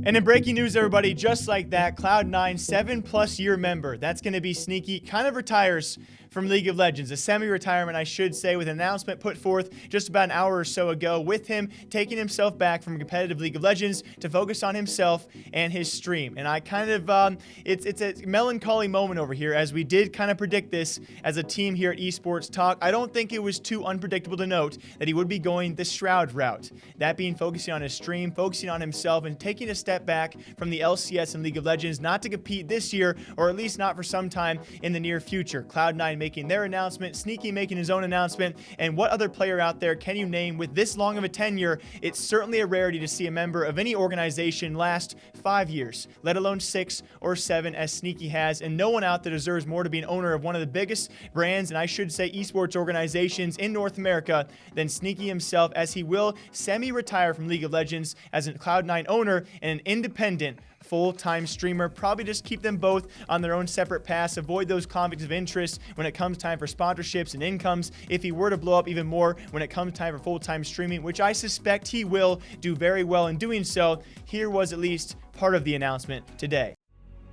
And in breaking news, everybody, just like that, Cloud9, 7+ year member, that's going to be Sneaky, kind of retires from League of Legends. A semi-retirement, I should say, with an announcement put forth just about an hour or so ago, with him taking himself back from competitive League of Legends to focus on himself and his stream. And I kind of, it's a melancholy moment over here, as we did kind of predict this as a team here at Esports Talk. I don't think it was too unpredictable to note that he would be going the Shroud route. That being focusing on his stream, focusing on himself, and taking a step back from the LCS and League of Legends, not to compete this year, or at least not for some time in the near future. Cloud9 making their announcement, Sneaky making his own announcement, and what other player out there can you name with this long of a tenure? It's certainly a rarity to see a member of any organization last 5 years, let alone 6 or 7 as Sneaky has, and no one out there deserves more to be an owner of one of the biggest brands, and I should say esports organizations in North America, than Sneaky himself, as he will semi-retire from League of Legends as a Cloud9 owner and an independent full-time streamer. Probably just keep them both on their own separate paths, avoid those conflicts of interest when it comes time for sponsorships and incomes, if he were to blow up even more when it comes time for full-time streaming, which I suspect he will do very well in doing so. Here was at least part of the announcement today.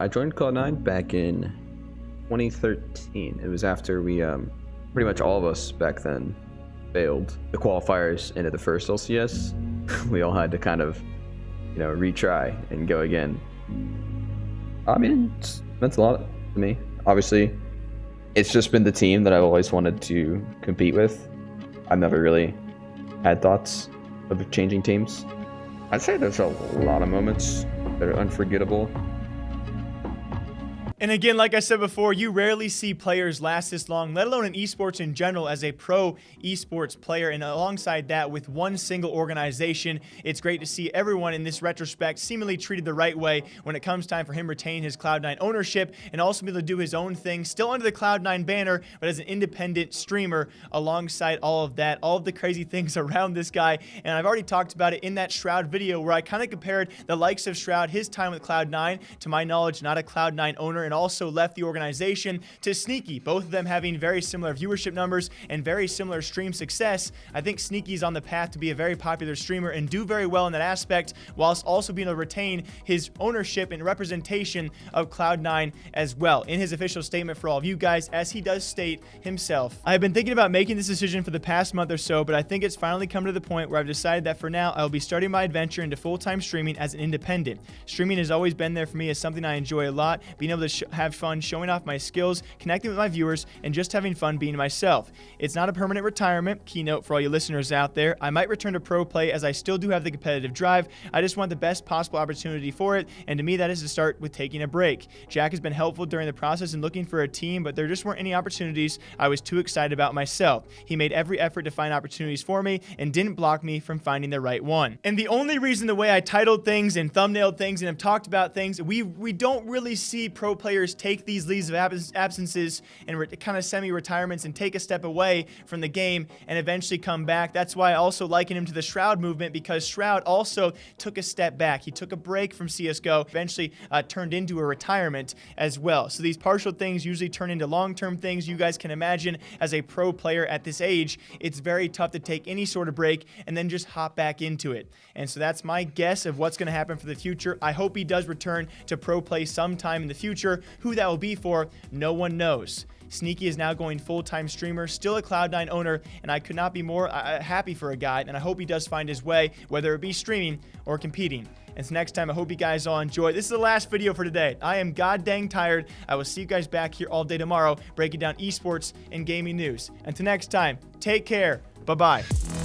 I joined Cloud9 back in 2013. It was after we, pretty much all of us back then failed the qualifiers into the first LCS. We all had to kind of, you know, retry and go again. I mean, it's meant a lot to me. Obviously, it's just been the team that I've always wanted to compete with. I've never really had thoughts of changing teams. I'd say there's a lot of moments that are unforgettable. And again, like I said before, you rarely see players last this long, let alone in esports in general as a pro esports player. And alongside that, with one single organization, it's great to see everyone in this retrospect seemingly treated the right way when it comes time for him retaining his Cloud9 ownership and also be able to do his own thing, still under the Cloud9 banner, but as an independent streamer alongside all of that, all of the crazy things around this guy. And I've already talked about it in that Shroud video where I kind of compared the likes of Shroud, his time with Cloud9, to my knowledge, not a Cloud9 owner, and also left the organization, to Sneaky, both of them having very similar viewership numbers and very similar stream success. I think Sneaky's on the path to be a very popular streamer and do very well in that aspect, whilst also being able to retain his ownership and representation of Cloud9 as well. In his official statement for all of you guys, as he does state himself, I have been thinking about making this decision for the past month or so, but I think it's finally come to the point where I've decided that for now, I will be starting my adventure into full-time streaming as an independent. Streaming has always been there for me as something I enjoy a lot, being able to have fun showing off my skills, connecting with my viewers, and just having fun being myself. It's not a permanent retirement. Keynote for all you listeners out there. I might return to pro play as I still do have the competitive drive. I just want the best possible opportunity for it, and to me that is to start with taking a break. Jack has been helpful during the process in looking for a team, but there just weren't any opportunities I was too excited about myself. He made every effort to find opportunities for me and didn't block me from finding the right one. And the only reason the way I titled things and thumbnailed things and have talked about things, we don't really see pro players take these leaves of absences and kind of semi-retirements and take a step away from the game and eventually come back. That's why I also liken him to the Shroud movement, because Shroud also took a step back. He took a break from CSGO, eventually turned into a retirement as well. So these partial things usually turn into long-term things. You guys can imagine as a pro player at this age, it's very tough to take any sort of break and then just hop back into it. And so that's my guess of what's going to happen for the future. I hope he does return to pro play sometime in the future. Who that will be for, no one knows. Sneaky is now going full-time streamer, still a Cloud9 owner, and I could not be more happy for a guy, and I hope he does find his way, whether it be streaming or competing. And so next time, I hope you guys all enjoy. This is the last video for today. I am god dang tired. I will see you guys back here all day tomorrow, breaking down esports and gaming news. Until next time, take care. Bye-bye.